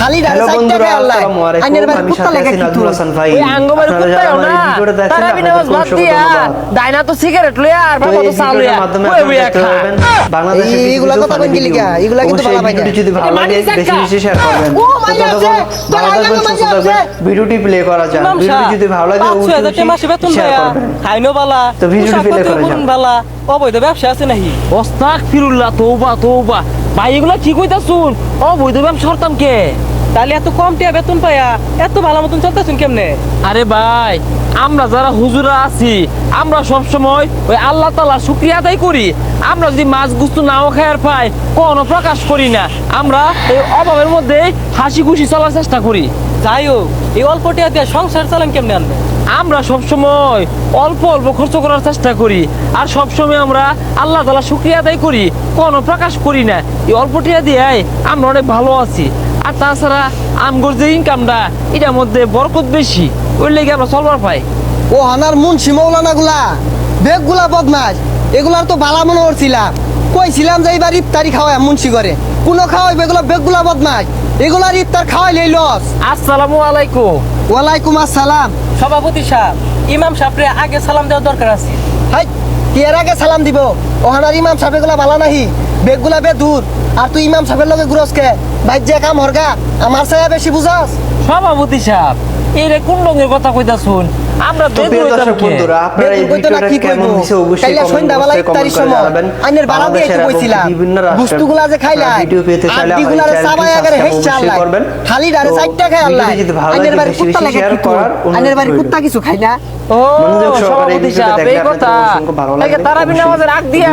খালি ডারে সাইডটা রে আল্লাহ আইনের বাড়ি কুত্তা লাগা কি তুই ওই আঙ্গবাড়ি কুত্তাও না তারাবি নামাজ বাদ দিয়া ডাইনা তো সিগারেট লইয়া আর বাবা তো চা লইয়া ওই ওই খা বাংলাদেশে এইগুলা কথা কই গেলি গা এগুলা কিন্তু ভালো পাই না যদি ভালো লাগে বেশি বেশি শেয়ার করবেন ভিডিওটি প্লে করা যায় ভিডিওটি যদি ভালো লাগে অবশ্যই মাসে বেতন দেয়া খাইনো বালা তো ভিডিওটি প্লে করা যায় বালা অবৈধ ব্যবসা আছে নাকি আস্তাগফিরুল্লাহ তওবা তওবা ভাই এগুলা কি কইতাছুন অবৈধ ব্যবসা করতাম কে তাহলে এত কম টিয়া বেতন পায়া এত ভালো মতন চলতেছুন কেমনে? আরে ভাই আমরা যারা হুজুরা আছি আমরা সব সময় ওই আল্লাহ তাআলার শুকরিয়া আদায় করি। আমরা যদি মাছ গুস্ত নাও খায়ার পাই কোনো প্রকাশ করি না, আমরা এই অভাবের মধ্যে হাসি খুশি চলার চেষ্টা করি। যাই হোক এই অল্প টিয়া দিয়ে সংসার চালান কেমনে আনবে? আমরা সব সময় অল্প অল্প খরচ করার চেষ্টা করি আর সব সময় আমরা আল্লাহ তাআলার শুকরিয়া আদায় করি, কোনো প্রকাশ করি না। এই অল্প টিয়া দিয়ে আমরা অনেক ভালো আছি। আর তাছাড়া আমগর যে ইনকামটা এটার মধ্যে বরকত বেশি, ওই লেগে আমরা চলবার পাই। ও হানার মুন্সি মৌলানা গুলা বেগগুলা বদমাস এগুলার তো বালা মনে করছিলাম, কইছিলাম যে এইবার ইফতারি খাওয়াই মুন্সি করে কোনো খাওয়াই বেগুলা বদমাস এগুলার ইফতার খাওয়াইলেই লস। আসসালামু আলাইকুম। ওয়ালাইকুম আসসালাম। সভাপতি সাহেব ইমাম সাহেবরে আগে সালাম দেওয়ার দরকার আছে। হাই কি এর আগে সালাম দিব? ওহানার ইমাম সাহেব এগুলা বালা নাহি, বেগগুলা বে দূর। আর তুই ইমাম সাহেবের লগে গুরসকে বাইর যে কাম হরগা আমার সাহেব বেশি বুঝাস। সভাপতি সাহেব এই রে কোন রঙের কথা কইতাছুন? আমরা প্রিয় দর্শক বন্ধুরা আপনারা এই ভিডিওটা কেমন হইছে অবশ্যই কমেন্ট করে জানাবেন। আইনের বালা দিয়ে কইছিলাম বস্তুগুলা যে খাইলা ভিডিও পেতে চাইলে আদিগুলা সাবাই আগে হেচ্ছা আল্লাহ খালি ডারে সাইডটা খায় আল্লাহ আইনের বাড়ি কুত্তা লাগে কি কর আইনের বাড়ি কুত্তা কিছু খাই না। ও সভাপতি সাহেব এই কথা লাগে তারাবি নামাজের আগ দিয়া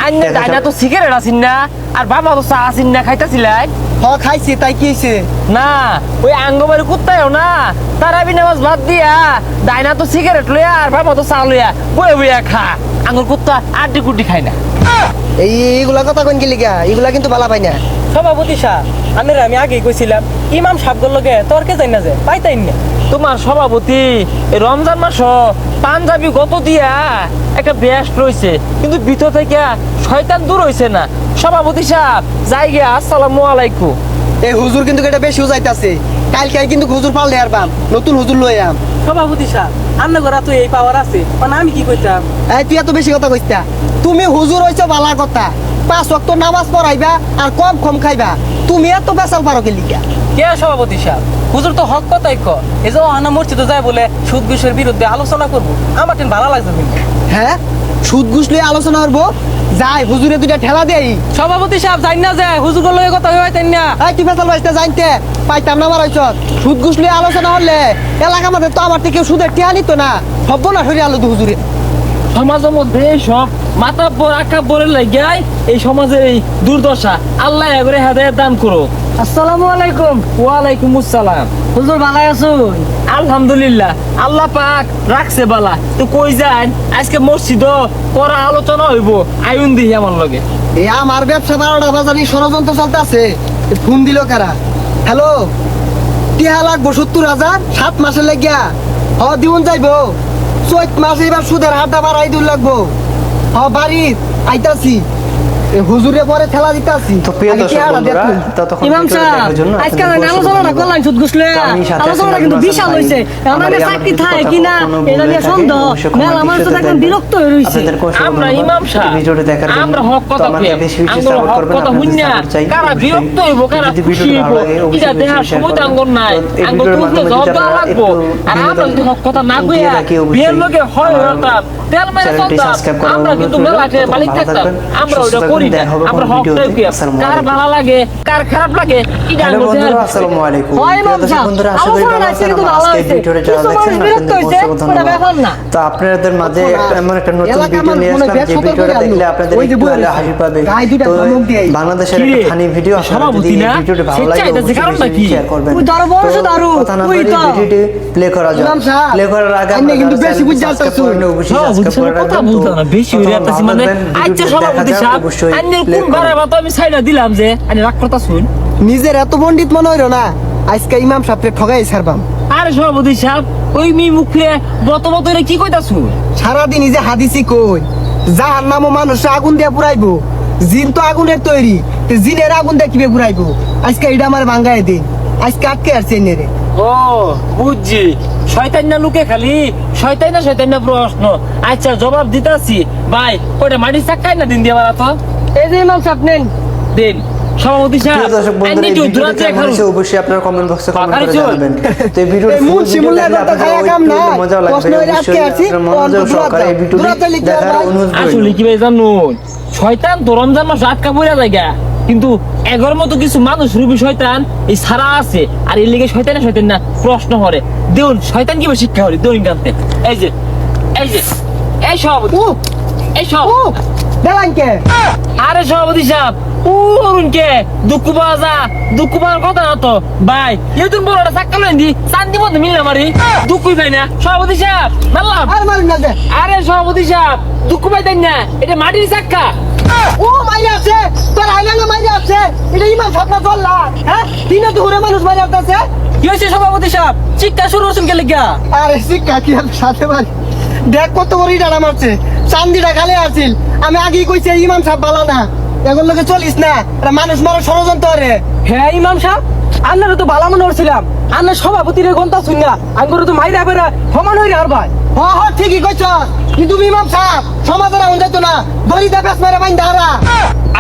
আইনে ডাইনা তো সিগারেট আছিন না আর বাবা তো চা আছিন না খাইতাছিলাই। হ খাইছি তাই কি হইছে? না ওই আঙ্গবাড়ি কুত্তাও না তারাবি নামাজ বাদ দিয়া ডাইনা তো সিগারেট লইয়া আর বাবা তো চা লইয়া বয়ে বইয়া খা। আঙ্গুর কুত্তা আড্ডি কুড্ডি খায় না। এইগুলা কথা কোন গেলি গা এগুলা কিন্তু বালা পাই না। সভাপতি সাহেব আমি আগেই কইছিলাম ইমাম সাহেবগুলোর লগে তর্কে যাই না যে পাইতাই না। তোমার সভাপতি এই রমজান মাস পাঞ্জাবি গত দিয়া একটা বেস্ট রয়েছে কিন্তু ভিতর থেকে শয়তান দূর হইছে না। সভাপতি সাহেব যাই গিয়া আসসালামু আলাইকুম। এই হুজুর কিন্তু এটা বেশি উজাইতাছে, কালকে কিন্তু হুজুর পাল দেয়ার বাম নতুন হুজুর লই আম। সভাপতি সাহেব আন্না ঘরা তো এই পাওয়ার আছে মানে আমি কি কইতাম? এই তুই এত বেশি কথা কইতা, তুমি হুজুর হইছো বালা কথা, 5 ওয়াক্ত নামাজ পড়াইবা আর কম খাইবা, তুমি এত বেসাল পারো কি লিগা? কে সভাপতি সাহেব হুজুর তো হক কথাই কয়, এই যে আনা মসজিদে যায় বলে সুদ ঘুষের বিরুদ্ধে আলোচনা করবো, আমার টেন ভালো লাগছে কিন্তু। হ্যাঁ সুদ ঘুষ লইয়া আলোচনা করবো, যাই হুজুরে দুইটা ঠেলা দেই। সভাপতি সাহেব জানি না যে হুজুর লগে কথা হই তাই না। এই তুই বেসাল বাইতে জানতে পাইতাম না মারাইছ, সুদ ঘুষ লইয়া আলোচনা হলে এলাকা মধ্যে তো আমার থেকে সুদের টিয়া নিত না, সব না সরিয়ে আলো তো হুজুরে। সমাজের মধ্যে সব মাতাব্বর আকাব্বরের লাগাই এই সমাজের এই দুর্দশা, আল্লাহ এবারে হেদায়েত দান করো। আসসালামু আলাইকুম। ওয়ালাইকুম আসসালাম। হুজুর ভালো আছেন? আলহামদুলিল্লাহ আল্লাহ পাক রাখছে বালা। তো কই যান আজকে মসজিদ করা আলোচনা হইব, আইন দিই আমার লগে। এই আমার ব্যবসা 12টা বাজারি ষড়যন্ত্র চলতে আছে, ফোন দিল কারা? হ্যালো টিয়া লাগবো 70,000 7 মাসে লাগিয়া। হ দিউন যাইবো চৈত মাসে এবার সুদের হাটটা বাড়াই দিন লাগবো। হ বাড়ি আইতাছি হুজুরে পরে ঠেলা দিতাছি। তো প্রিয় দর্শক বন্ধুরা ততক্ষণ ইমাম সাহেব আজকে আলোচনা করলাম সুদ ঘুষ লইয়া, আলোচনা কিন্তু বিশাল হইছে। আমাদের চাকরি থাকে কিনা এটা নিয়ে সন্দেহ, মেলা মানুষ তো একদম বিরক্ত হয়ে রইছে। আমরা ইমাম সাহেব ভিডিওটি দেখার জন্য আমরা হক কথা কই, আমরা হক কথা হুন্না কারা বিরক্ত হইব কারা খুশি হইব এটা দেখার সময় তো আঙ্গুর নাই। আঙ্গুর তুলতে জবাব দেওয়া লাগবো। আর আমরা যদি হক কথা না কইয়া বিয়ের লগে হয় হতাম তেল মেরে চলতাম, আমরা কিন্তু মেলাতে মালিক থাকতাম। আমরা ওটা করি না, আমরা হকটাই কই। কার ভালো লাগে কার খারাপ লাগে এটা হ্যালো বন্ধুরা আসসালামু আলাইকুম। প্রিয় দর্শক বন্ধুরা আশা করি ভালো আছেন। আজকে ভিডিওটা যারা দেখছেন তো আপনাদের মাঝে এমন একটা নতুন ভিডিও নিয়ে আসলাম যে ভিডিওটা দেখলে আপনাদের একটু হলে হাসি পাবে। তো বাংলাদেশের একটা ফানি ভিডিও, আপনারা যদি এই ভিডিওটা ভালো লাগে অবশ্যই শেয়ার করবেন। কথা না বলে ভিডিওটি প্লে করা যাক। প্লে করার আগে আমরা কিন্তু বেশি বুঝাচ্ছি অবশ্যই সাবস্ক্রাইব করে কথা বলতো না বেশি হইরা আতাছি মানে আচ্ছা সভাপতি সাহেব আন্নের কোন ঘরে বাতো আমি ছাইড়া দিলাম যে আনি রাগ করতা শুন। নিজের এত পণ্ডিত মনে হইলো না, আজকে ইমাম সাহেবকে ঠগাই ছাড়বাম। আরে সভাপতি সাহেব ওই মি মুখে বত রে কি কইতাছু? সারাদিন এই যে হাদিসি কই জাহান্নামও মানুষ আগুন দিয়ে পুরাইবো, জিন তো আগুনের তৈরি, জিনের আগুন দিয়ে কিভাবে পুরাইবো? আজকে এটা আমার ভাঙ্গাই দিন। আজকে আটকে আসছে এনে রে। ও বুঝছি, শয়তান না লুকে খালি, শয়তান না প্রশ্ন। আচ্ছা জবাব দিতাছি ভাই, ওটা মাটির চাক্কায় না দিন দিয়ে মারা তো এই যে ইমাম সাহেব নেন দিন। সভাপতি সাহেব প্রিয় দর্শক বন্ধুরা, এই ভিডিওটা কেমন হয়েছে অবশ্যই আপনারা কমেন্ট বক্সে কমেন্ট করে জানাবেন। তো এই ভিডিওর এই ফুল মুন ভিডিও শিমুলের দেখলে কথা আপনাদের খায়া কাম না। অনেক মজা লাগবে। প্রশ্ন এর আটকে আছি, অবশ্যই মনোযোগ সহকারে এই ভিডিওটি দেখার অনুরোধ আসলে রইল। কি ভাই জানুন, শয়তান তো রমজান মাস আটকা পড়া জায়গা, কিন্তু এগর মতো কিছু মানুষ রূপী শয়তান এই সারা আছে, আর এর লিগে শয়তান না প্রশ্ন করে দেউন শয়তান কিভাবে শিক্ষা করে দেউন কানতে। এই যে এই সভাপতি, এই সব দেলান কে আরে সভাপতি সাহেব অরুণ কে দুঃখ পাওয়ার কথা না তো ভাই, তুমি বড়টা চাক্কা লেন দি শান্তি মতো মিললে মারি দুঃখই পাই না। সভাপতি সাহেব মারলাম। আর মারুন না দে। আরে সভাপতি সাহেব দুঃখ পাইতেন না, এটা মাটির চাক্কা। ও মাইরে আছে, তোর আইলাঙ্গা মাইরে আছে। এটা ইমাম সাহেব না চললা, হ্যাঁ? দিনে দুপুরে মানুষ মাইরে আসতেছে। কি হয়েছে সভাপতি সাহেব চিৎকার শুরু করছেন কে লিগা আরে শিক্ষা কি আর সাথে বাড়ি দেখ কত বড় ইডারা মারছে, চান্দিটা খালি আসিল। আমি আগেই কইছি এই ইমাম সাহেব ভালো না, এখন লোকে চলিস না, এটা মানুষ মারার ষড়যন্ত্র রে। হ্যাঁ ইমাম সাহেব আপনারা তো ভালো মনে করছিলাম, আপনার সভাপতির ঘন্টা শুন না আঙ্গুর তো মাইরা বেড়া সমান হইরে আর ভাই। হ হ ঠিকই কইছ, কিন্তু ইমাম সাহেব সমাজের আগুন যেত না, দড়িটা পেছ মারে বাইন দাঁড়া।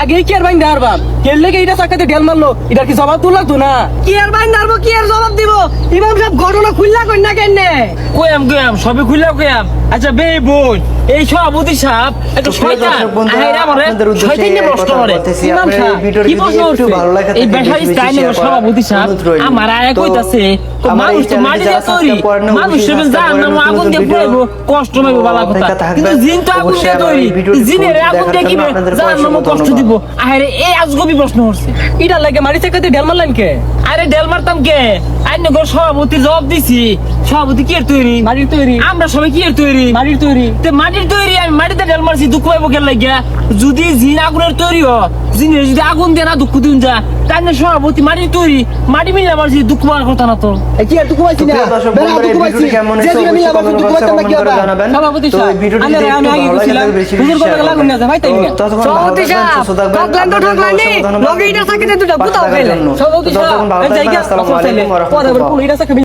আগে কি আর বাইন দেওয়ার বাপ কে লেগে এটা চাকাতে ঢেল মারলো, এটা কি জবাব তুল লাগতো না? কি আর বাইন দাঁড়বো, কি আর জবাব দিব? ইমাম সাহেব ঘটনা খুললা কই না কেনে? কয়াম সবে খুললা কয়াম। আচ্ছা বে বোন, এই সভাপতি সাহেব একটা শয়তান আহেরা মরে শয়তান নিয়ে প্রশ্ন করে। ইমাম সাহেব কি প্রশ্ন করছে? এই বেশারি স্টাইলের সভাপতি সাহেব আমার আয়া কইতাছে মানুষ তো মাটি দিয়ে তৈরি, মানুষ সেবে জাহান্নাম আগুন দিয়ে পুড়াইবো, কষ্ট পাইবো বালা কথা, কিন্তু জিন তো আগুন দিয়ে তৈরি, জিনের আগুন দিয়ে কিবে জাহান্নাম কষ্ট দিব। আরে এই আজগবি প্রশ্ন করছে। এটা লাগে মারি চাকাতে ঢেল মারলেন কে? আরে ডেল মারতাম কে, আইনে গো সভাপতি জবাব দিছি। সভাপতি কি এর তৈরি? মাটির তৈরি। আমরা সবাই কি এর তৈরি? মাটির তৈরি। তে মাটির তৈরি, আমি মাটিতে ডেল মারছি, দুঃখ পাইবো কেন লাগিয়া? যদি জিন আগুনের তৈরি হ, জিনের যদি আগুন দিয়ে না দুঃখ দিন যা, তাই না সভাপতি মাটির তৈরি, মাটি মিলে মারছি, দুঃখ পাওয়ার কথা না তো। এই কি আর তুই কইছিস না? প্রিয় দর্শক বেলা বন্ধুরা, তুই এই কইছিস ভিডিওটি কেমন হয়েছে যে দিনে অবশ্যই মিলাম কমেন্ট তুই বক্সে কইছিস না কমেন্ট কি করে হবে? জানাবেন। সভাপতি তো সাহেব, এই ভিডিওটি আরে যদি আমি একটু আগে ভালো লাগে গেছিলাম, তাহলে বেশি বেশি হুজুর শেয়ার কথা লাগুন না করবেন। ভাই তাই না? ততক্ষণ ভালো সভাপতি থাকবেন, সাহেব, সুস্থ থাকবেন। ঠকলেন তো আপনাদের ঠকলেনই, অসংখ্য ধন্যবাদ লগে এটা চাকরিতে দুটো পাশে গুতাও থাকার খেলে। জন্য। সভাপতি তো ততক্ষণ সাহেব, ভালো এই থাকবেন। জায়গা আসসালামু আলাইকুম ওয়া পরে আবার রাহমাতুল্লাহ। পুরো এটা চাকরি